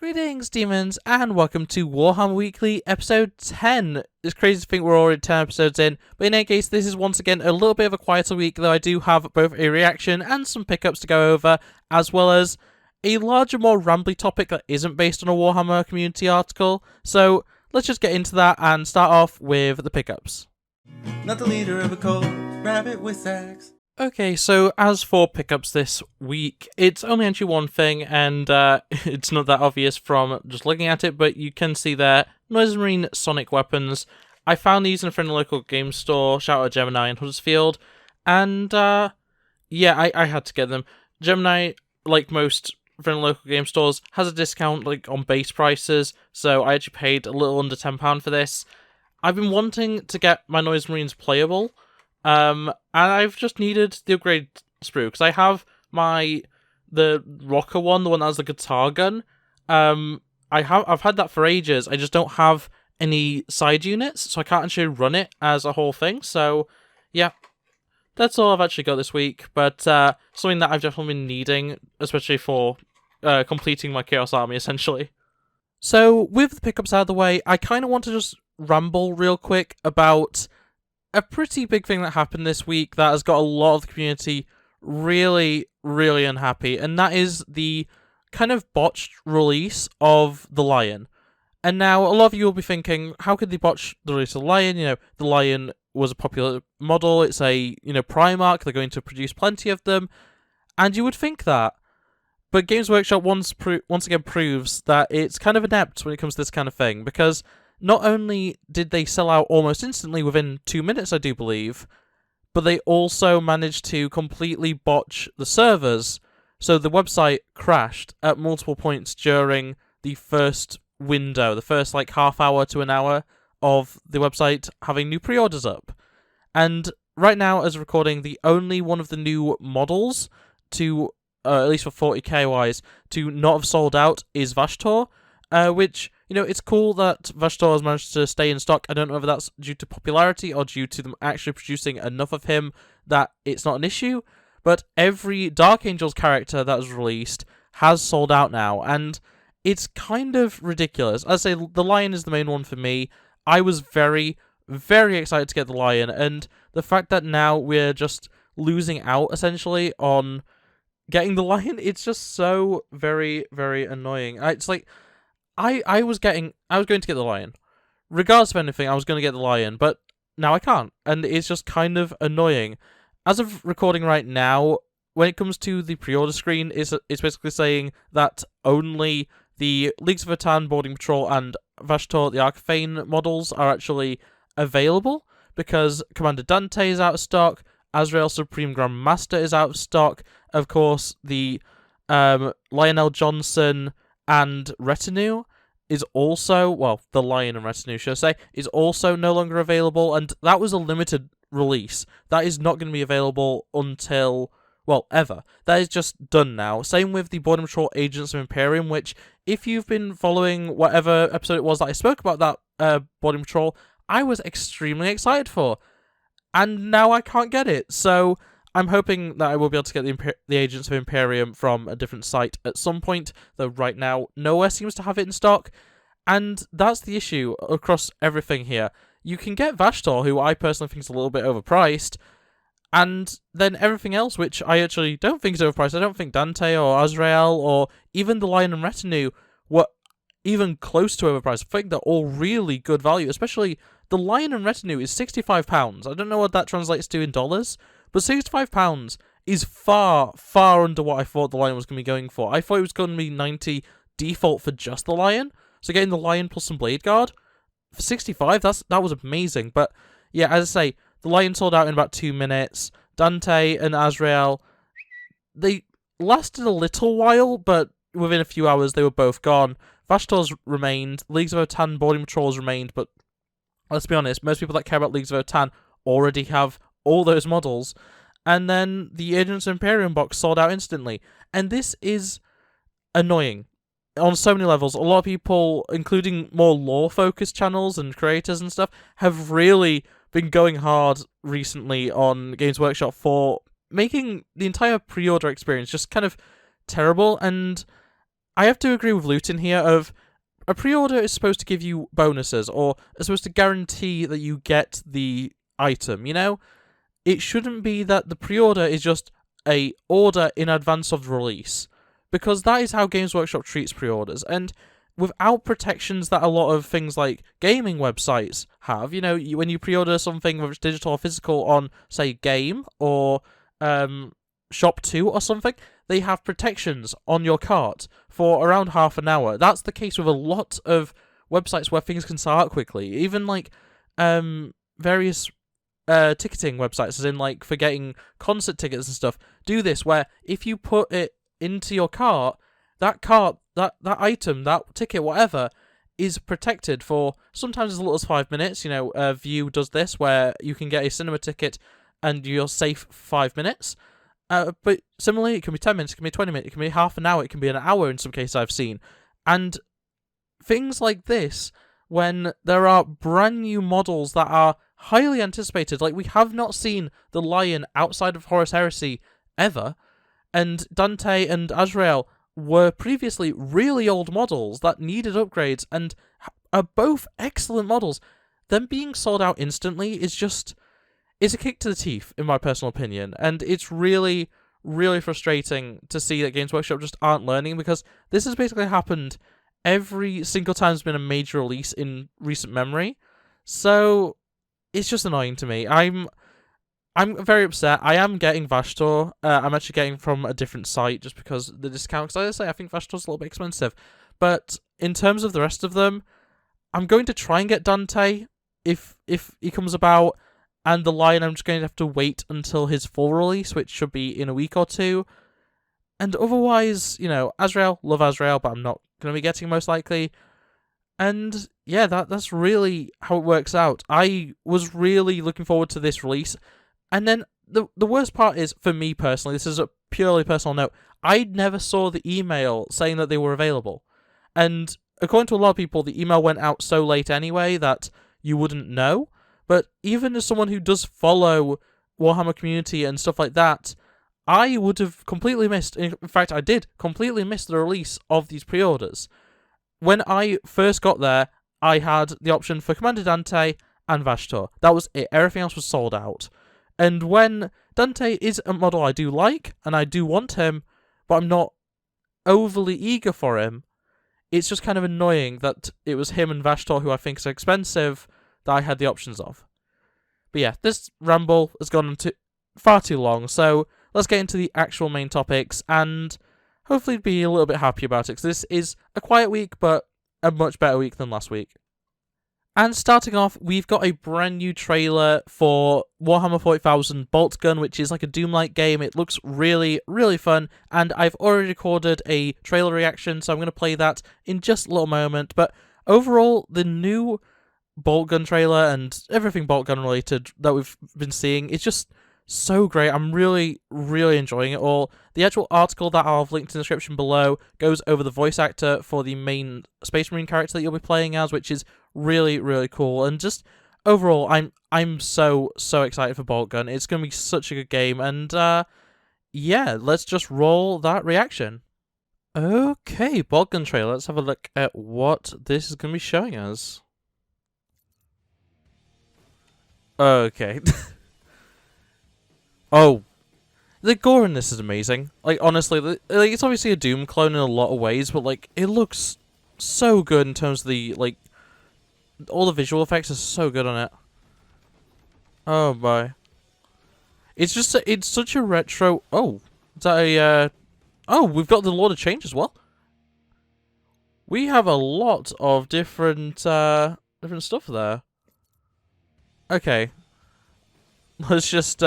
Greetings, demons, and welcome to Warhammer Weekly, episode 10. It's crazy to think we're already 10 episodes in, but in any case, this is once again a little bit of a quieter week, though I do have both a reaction and some pickups to go over, as well as a larger, more rambly topic that isn't based on a Warhammer community article. So let's just get into that and start off with the pickups. Not the leader of a cult, RabbitWithAxe. Okay, so as for pickups this week, it's only actually one thing, and it's not that obvious from just looking at it, but you can see there, Noise Marine Sonic Weapons. I found these in a friendly local game store, shout out Gemini in Huddersfield, and yeah, I had to get them. Gemini, like most friendly local game stores, has a discount like on base prices, so I actually paid a little under £10 for this. I've been wanting to get my Noise Marines playable, and I've just needed the upgrade sprue, because I have the rocker one, the one that has the guitar gun. I've had that for ages. I just don't have any side units, so I can't actually run it as a whole thing. So yeah, that's all I've actually got this week, but something that I've definitely been needing, especially for completing my Chaos Army, essentially. So with the pickups out of the way, I kind of want to just ramble real quick about a pretty big thing that happened this week that has got a lot of the community really, really unhappy, and that is the kind of botched release of the Lion. And now, a lot of you will be thinking, how could they botch the release of the Lion? You know, the Lion was a popular model, it's a, Primarch, they're going to produce plenty of them, and you would think that. But Games Workshop once again proves that it's kind of inept when it comes to this kind of thing, because not only did they sell out almost instantly within 2 minutes, I do believe, but they also managed to completely botch the servers, so the website crashed at multiple points during the first window, the first like half hour to an hour of the website having new pre-orders up. And right now, as recording, the only one of the new models to, at least for 40k wise, to not have sold out is Vashtor, which, it's cool that Vashtor has managed to stay in stock. I don't know whether that's due to popularity or due to them actually producing enough of him that it's not an issue, but every Dark Angels character that was released has sold out now, and it's kind of ridiculous. As I say, the Lion is the main one for me. I was very, very excited to get the Lion, and the fact that now we're just losing out, essentially, on getting the Lion, it's just so very, very annoying. It's like, I was going to get the Lion. Regardless of anything, I was going to get the Lion, but now I can't, and it's just kind of annoying. As of recording right now, when it comes to the pre-order screen, it's basically saying that only the Leagues of Votann, Boarding Patrol, and Vashtor the Archfane models are actually available, because Commander Dante is out of stock, Azrael Supreme Grand Master is out of stock, of course, the Lionel Johnson and Retinue is also, well, the Lion and Retinue, should I say, is also no longer available, and that was a limited release. That is not going to be available until, well, ever. That is just done now. Same with the Boarding Patrol Agents of Imperium, which, if you've been following whatever episode it was that I spoke about that Boarding Patrol, I was extremely excited for, and now I can't get it, so I'm hoping that I will be able to get the Agents of Imperium from a different site at some point, though right now nowhere seems to have it in stock, and that's the issue across everything here. You can get Vashtor, who I personally think is a little bit overpriced, and then everything else, which I actually don't think is overpriced. I don't think Dante or Azrael or even the Lion and Retinue were even close to overpriced. I think they're all really good value, especially the Lion and Retinue is £65. I don't know what that translates to in dollars, but £65 is far, far under what I thought the Lion was going to be going for. I thought it was going to be 90 default for just the Lion, so getting the Lion plus some Blade Guard for 65, that was amazing. But yeah, as I say, the Lion sold out in about 2 minutes. Dante and Azrael, they lasted a little while, but within a few hours they were both gone. Vashtor's remained, Leagues of Votann Boarding Patrols remained, but let's be honest, most people that care about Leagues of Votann already have all those models, and then the Agents of Imperium box sold out instantly, and this is annoying on so many levels. A lot of people, including more lore-focused channels and creators and stuff, have really been going hard recently on Games Workshop for making the entire pre-order experience just kind of terrible, and I have to agree with Luton here of a pre-order is supposed to give you bonuses, or is supposed to guarantee that you get the item, you know? It shouldn't be that the pre-order is just a order in advance of the release, because that is how Games Workshop treats pre-orders, and without protections that a lot of things like gaming websites have, you know, when you pre-order something, whether it's digital or physical, on, say, Game or Shop2 or something, they have protections on your cart for around half an hour. That's the case with a lot of websites where things can sell out quickly. Even like various ticketing websites, as in like for getting concert tickets and stuff, do this, where if you put it into your cart, that item, that ticket, whatever, is protected for sometimes as little as 5 minutes. You know, View does this, where you can get a cinema ticket and you're safe 5 minutes. But similarly, it can be 10 minutes, it can be 20 minutes, it can be half an hour, it can be an hour in some cases I've seen. And things like this, when there are brand new models that are highly anticipated, like we have not seen the Lion outside of Horus Heresy ever, and Dante and Azrael were previously really old models that needed upgrades and are both excellent models. Them being sold out instantly is just... it's a kick to the teeth, in my personal opinion, and it's really, really frustrating to see that Games Workshop just aren't learning, because this has basically happened every single time there's been a major release in recent memory, so it's just annoying to me. I'm very upset. I am getting Vashtor. I'm actually getting from a different site just because the discount, because I think Vashtor's a little bit expensive, but in terms of the rest of them, I'm going to try and get Dante if he comes about. And the Lion, I'm just going to have to wait until his full release, which should be in a week or two. And otherwise, you know, Azrael, love Azrael, but I'm not going to be getting most likely. And yeah, that's really how it works out. I was really looking forward to this release. And then the worst part is, for me personally, this is a purely personal note, I never saw the email saying that they were available. And according to a lot of people, the email went out so late anyway that you wouldn't know. But even as someone who does follow Warhammer community and stuff like that, I would have completely missed, in fact I did completely miss the release of these pre-orders. When I first got there, I had the option for Commander Dante and Vashtor. That was it, everything else was sold out. And when Dante is a model I do like, and I do want him, but I'm not overly eager for him, it's just kind of annoying that it was him and Vashtor, who I think is expensive, that I had the options of. But yeah, this ramble has gone on far too long, so let's get into the actual main topics, and hopefully be a little bit happy about it, because this is a quiet week, but a much better week than last week. And starting off, we've got a brand new trailer for Warhammer 40,000 Boltgun, which is like a Doom-like game. It looks really, really fun, and I've already recorded a trailer reaction, so I'm going to play that in just a little moment. But overall, the new Boltgun trailer and everything Boltgun related that we've been seeing, it's just so great. I'm really, really enjoying it all. The actual article that I'll have linked in the description below goes over the voice actor for the main Space Marine character that you'll be playing as, which is really, really cool. And just overall, I'm so excited for Boltgun. It's going to be such a good game, and yeah, let's just roll that reaction. Okay, Boltgun trailer. Let's have a look at what this is going to be showing us. Okay. Oh, the gore in this is amazing. Like, honestly, it's obviously a Doom clone in a lot of ways, but like, it looks so good in terms of the, like, all the visual effects are so good on it. Oh my. It's just, it's such a retro... Oh, is that a, oh, we've got the Lord of Change as well. We have a lot of different stuff there. Okay. Let's just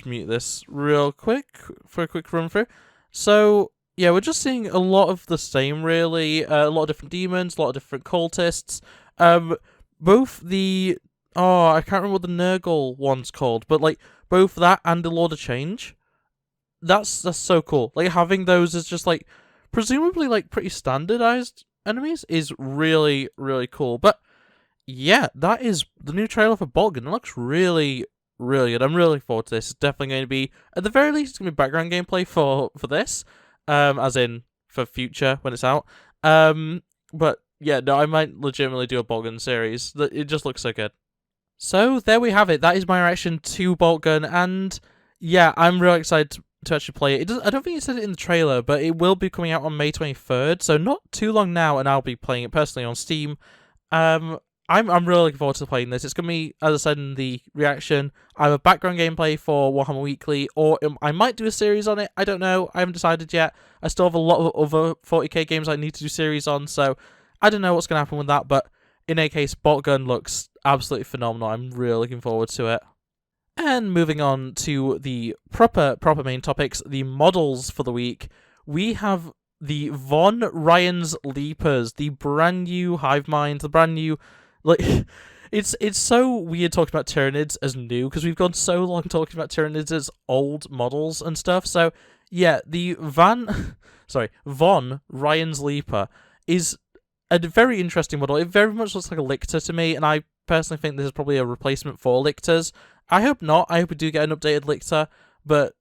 mute this real quick for a quick run through. So yeah, we're just seeing a lot of the same, really. A lot of different demons, a lot of different cultists. Both the I can't remember what the Nurgle one's called, but like both that and the Lord of Change. That's so cool. Like having those as just like presumably like pretty standardized enemies is really, really cool. But yeah, that is the new trailer for Boltgun. It looks really, really good. I'm really looking forward to this. It's definitely going to be, at the very least, it's going to be background gameplay for this. As in, for future when it's out. But yeah, no, I might legitimately do a Boltgun series. It just looks so good. So there we have it. That is my reaction to Boltgun, and yeah, I'm really excited to actually play it. I don't think it said it in the trailer, but it will be coming out on May 23rd, so not too long now, and I'll be playing it personally on Steam. I'm really looking forward to playing this. It's going to be, as I said in the reaction, either background gameplay for Warhammer Weekly, or I might do a series on it. I don't know. I haven't decided yet. I still have a lot of other 40k games I need to do series on, so I don't know what's going to happen with that, but in any case, Boltgun looks absolutely phenomenal. I'm really looking forward to it. And moving on to the proper main topics, the models for the week, we have the Von Ryan's Leapers, the brand new hive mind, the brand new, like, it's so weird talking about Tyranids as new, because we've gone so long talking about Tyranids as old models and stuff. So yeah, the Von Ryan's Leaper is a very interesting model. It very much looks like a Lictor to me, and I personally think this is probably a replacement for Lictors. I hope not. I hope we do get an updated Lictor, but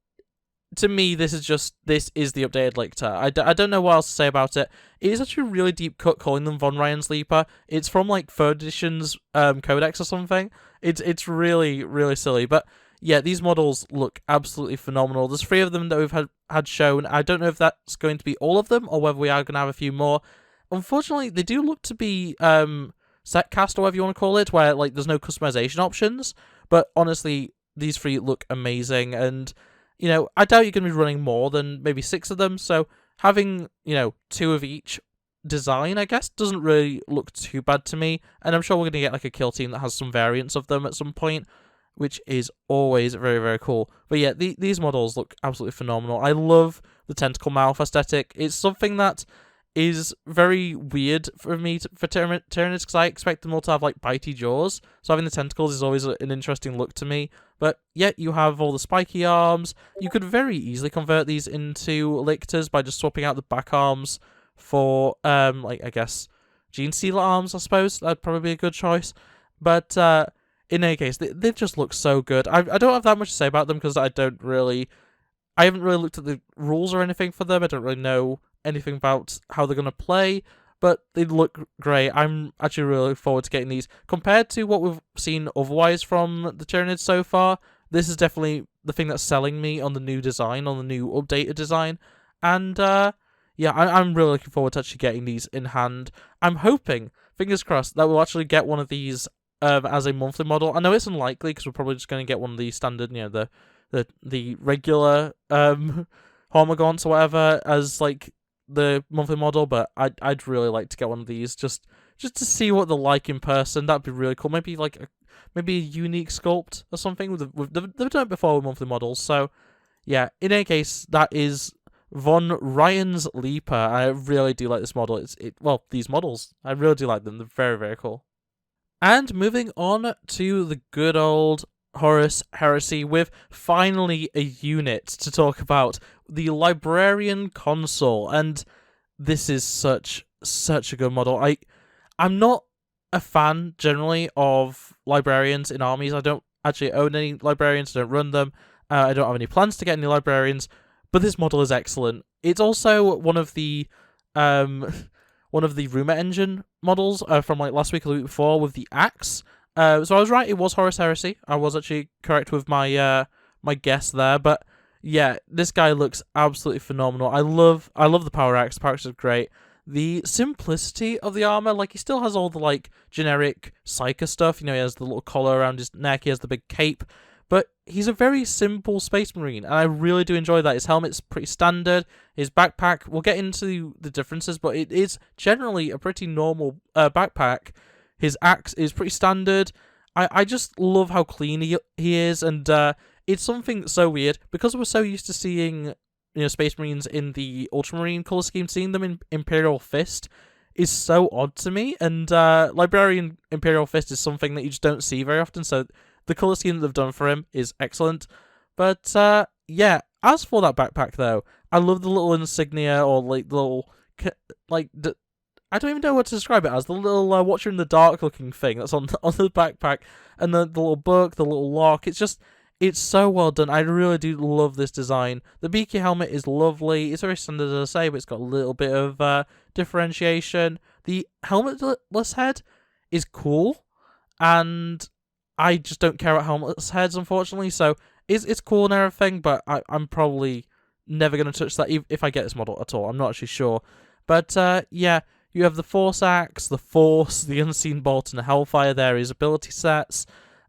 to me, this is the updated Lictor. I don't know what else to say about it. It is actually a really deep cut calling them Von Ryan's Leaper. It's from like 3rd edition's codex or something. It's really, really silly, but yeah, these models look absolutely phenomenal. There's 3 of them that we've had shown. I don't know if that's going to be all of them, or whether we are going to have a few more. Unfortunately, they do look to be set cast, or whatever you want to call it, where like there's no customization options. But honestly, these 3 look amazing, and you know, I doubt you're going to be running more than maybe 6 of them. So having 2 of each design, I guess, doesn't really look too bad to me. And I'm sure we're going to get like a kill team that has some variants of them at some point, which is always very, very cool. But yeah, these models look absolutely phenomenal. I love the tentacle mouth aesthetic. It's something that is very weird for me for Tyranids, because I expect them all to have like bitey jaws, so having the tentacles is always an interesting look to me. But yet you have all the spiky arms. You could very easily convert these into Lictors by just swapping out the back arms for like, I guess, Gene Stealer arms, I suppose. That'd probably be a good choice. But in any case, they just look so good. I don't have that much to say about them, because I haven't really looked at the rules or anything for them. I don't really know anything about how they're going to play, but they look great. I'm actually really looking forward to getting these. Compared to what we've seen otherwise from the Tyranids so far, this is definitely the thing that's selling me on the new design, on the new updated design. And yeah, I'm really looking forward to actually getting these in hand. I'm hoping, fingers crossed, that we'll actually get one of these as a monthly model. I know it's unlikely, because we're probably just going to get one of the standard, the regular Hormagaunts or whatever as like the monthly model, but I'd really like to get one of these just to see what they're like in person. That'd be really cool. Maybe like maybe a unique sculpt or something. They've done it before with monthly models. So yeah, in any case, that is Von Ryan's Leaper. I really do like this model. Well, these models, I really do like them. They're very, very cool. And moving on to the good old Horus Heresy, with finally a unit to talk about, the Librarian Consul, and this is such a good model. I'm not a fan generally of librarians in armies. I don't actually own any librarians. I don't run them. I don't have any plans to get any librarians, but this model is excellent. It's also one of the rumor engine models from like last week or the week before with the axe. So I was right, it was Horus Heresy. I was actually correct with my my guess there, but yeah, this guy looks absolutely phenomenal. I love the power axe. The power axe is great. The simplicity of the armor, like he still has all the like generic Psyker stuff. He has the little collar around his neck. He has the big cape, but he's a very simple Space Marine, and I really do enjoy that. His helmet's pretty standard. His backpack, we'll get into the differences, but it is generally a pretty normal backpack. His axe is pretty standard. I just love how clean he is, and it's something so weird, because we're so used to seeing Space Marines in the Ultramarine colour scheme. Seeing them in Imperial Fist is so odd to me, and Librarian Imperial Fist is something that you just don't see very often, so the colour scheme that they've done for him is excellent. But yeah, as for that backpack though, I love the little insignia, or like the little I don't even know what to describe it as. The little Watcher in the Dark looking thing that's on the backpack, and the little book, the little lock. It's It's so well done. I really do love this design. The beaky helmet is lovely. It's very standard, as I say, but it's got a little bit of differentiation. The helmetless head is cool, and I just don't care about helmetless heads, unfortunately. So it's cool and everything, but I'm probably never going to touch that if I get this model at all. I'm not actually sure. But yeah, you have the Force Axe, the Force, the Unseen Bolt, and the Hellfire there is ability sets.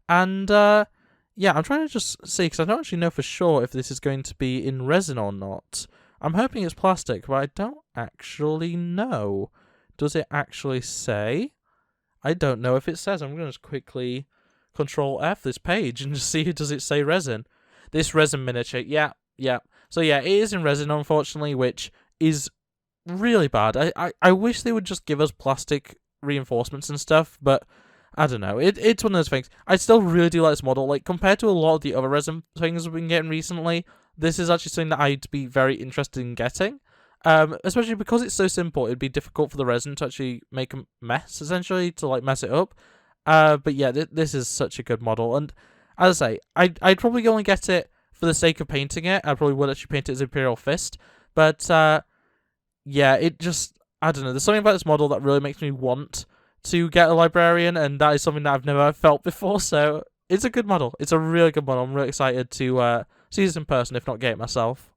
And yeah, I'm trying to just see, because I don't actually know for sure if this is going to be in resin or not. I'm hoping it's plastic, but I don't actually know. Does it actually say? I don't know if it says. I'm going to just quickly Control F this page and just see, does it say resin? This resin miniature, yeah. So yeah, it is in resin, unfortunately, which is really bad. I wish they would just give us plastic reinforcements and stuff, but I don't know. It's one of those things. I still really do like this model. Like, compared to a lot of the other resin things we've been getting recently, this is actually something that I'd be very interested in getting. Especially because it's so simple, it'd be difficult for the resin to actually make a mess, essentially, to like mess it up. But yeah, this is such a good model, and as I say, I'd probably only get it for the sake of painting it. I probably would actually paint it as Imperial Fist, but yeah, it just, I don't know, there's something about this model that really makes me want to get a Librarian, and that is something that I've never felt before, so it's a good model. It's a really good model. I'm really excited to see this in person, if not get it myself.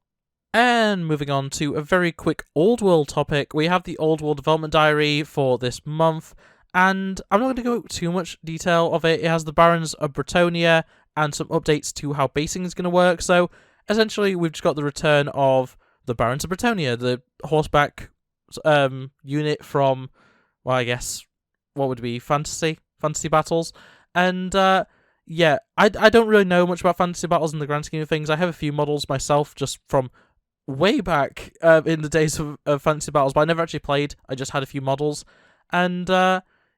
And moving on to a very quick Old World topic, we have the Old World development diary for this month, and I'm not going to go into too much detail of it. It has the Barons of Bretonia and some updates to how basing is going to work. So essentially, we've just got the return of the Barons of Bretonia, the horseback unit from, well, I guess, what would be fantasy battles. And yeah, I don't really know much about fantasy battles in the grand scheme of things. I have a few models myself just from way back in the days of fantasy battles, but I never actually played. I just had a few models. And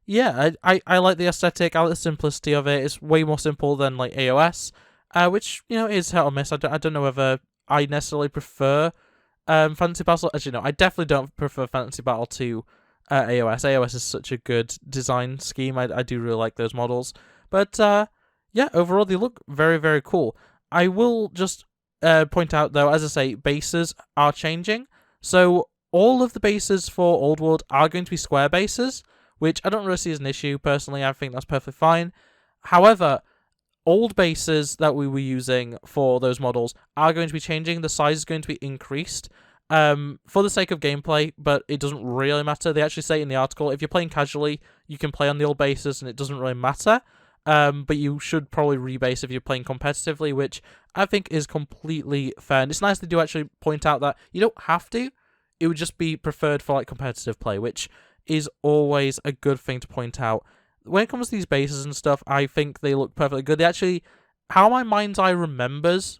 yeah, I like the aesthetic. I like the simplicity of it. It's way more simple than like AOS, which, you know, is hit or miss. I don't know whether I necessarily prefer Fantasy Battle. As you know, I definitely don't prefer Fantasy Battle to AOS. AOS is such a good design scheme. I do really like those models. But yeah, overall they look very, very cool. I will just point out, though, as I say, bases are changing. So all of the bases for Old World are going to be square bases, which I don't really see as an issue. Personally, I think that's perfectly fine. However, old bases that we were using for those models are going to be changing. The size is going to be increased for the sake of gameplay, but it doesn't really matter. They actually say in the article, if you're playing casually, you can play on the old bases and it doesn't really matter. But you should probably rebase if you're playing competitively, which I think is completely fair. And it's nice they do actually point out that you don't have to. It would just be preferred for like competitive play, which is always a good thing to point out. When it comes to these bases and stuff, I think they look perfectly good. They actually, how my mind's eye remembers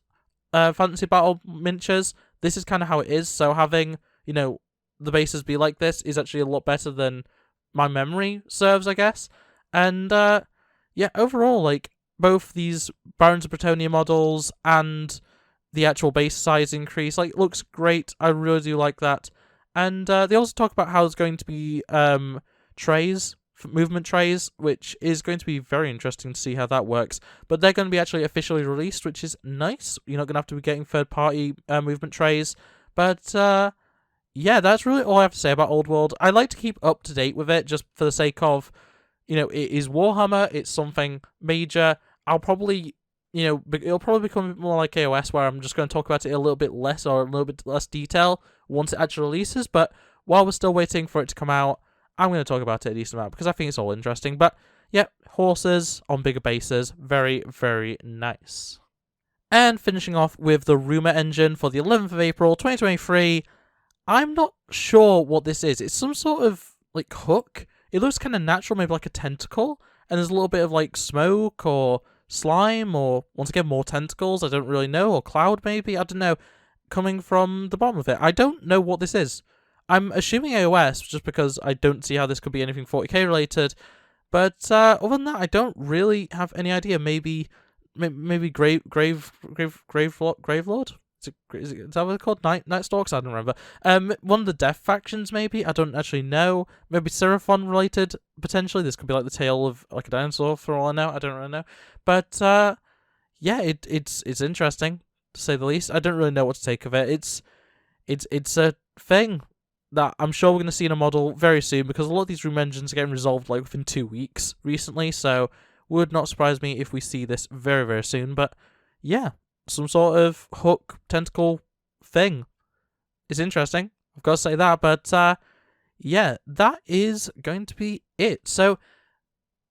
Fantasy Battle miniatures, this is kind of how it is. So having, you know, the bases be like this is actually a lot better than my memory serves, I guess. And yeah, overall, like, both these Barons of Bretonia models and the actual base size increase, like, looks great. I really do like that. And they also talk about how there's going to be trays, movement trays, which is going to be very interesting to see how that works. But they're going to be actually officially released, which is nice. You're not going to have to be getting third-party movement trays. But yeah, that's really all I have to say about Old World. I like to keep up to date with it, just for the sake of, you know, it is Warhammer. It's something major. I'll probably, you know, it'll probably become a bit more like AOS, where I'm just going to talk about it a little bit less, or a little bit less detail once it actually releases. But while we're still waiting for it to come out, I'm going to talk about it a decent amount because I think it's all interesting. But yeah, horses on bigger bases, very, very nice. And finishing off with the rumor engine for the 11th of April 2023. I'm not sure what this is. It's some sort of like hook. It looks kind of natural, maybe like a tentacle, and there's a little bit of like smoke or slime, or once again more tentacles, I don't really know, or cloud maybe, I don't know, coming from the bottom of it. I don't know what this is. I'm assuming AOS, just because I don't see how this could be anything 40k related, but other than that, I don't really have any idea. Maybe Gravelord? Is that what it's called? Night Stalks? I don't remember. One of the Death factions, maybe? I don't actually know. Maybe Seraphon related, potentially. This could be like the tail of like a dinosaur for all I know. I don't really know. But yeah, it's interesting to say the least. I don't really know what to take of it. It's a thing that I'm sure we're going to see in a model very soon, because a lot of these room engines are getting resolved like within 2 weeks recently, so would not surprise me if we see this very, very soon. But yeah, some sort of hook tentacle thing is interesting. I've got to say that. But yeah, that is going to be it. So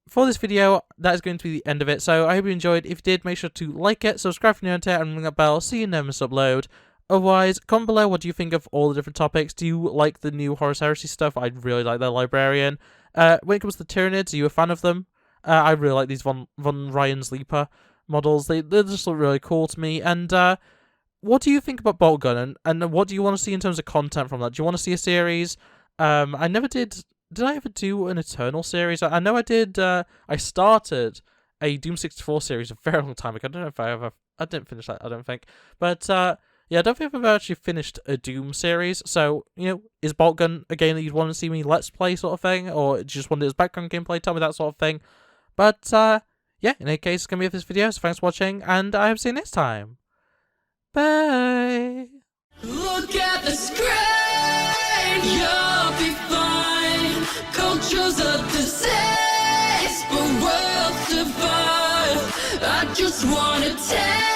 for this video, that is going to be the end of it. So I hope you enjoyed. If you did, make sure to like it, subscribe if you're new to it, and ring that bell so you never miss an upload. Otherwise, comment below what do you think of all the different topics. Do you like the new Horus Heresy stuff? I really like their Librarian. When it comes to the Tyranids, are you a fan of them? I really like these von Ryan's Leaper models. They just look really cool to me. And what do you think about Boltgun? And what do you want to see in terms of content from that? Do you want to see a series? I never did. Did I ever do an Eternal series? I know I did. I started a Doom 64 series a very long time ago. I don't know if I didn't finish that, I don't think. But yeah, I don't think I've ever actually finished a Doom series. So, is Boltgun a game that you'd want to see me Let's Play sort of thing? Or do you just want it as background gameplay? Tell me that sort of thing. But yeah, in any case, it's going to be it for this video. So thanks for watching, and I hope to see you next time. Bye! Look at the screen, you'll be fine. Culture's a disease, but worlds divine. I just wanna take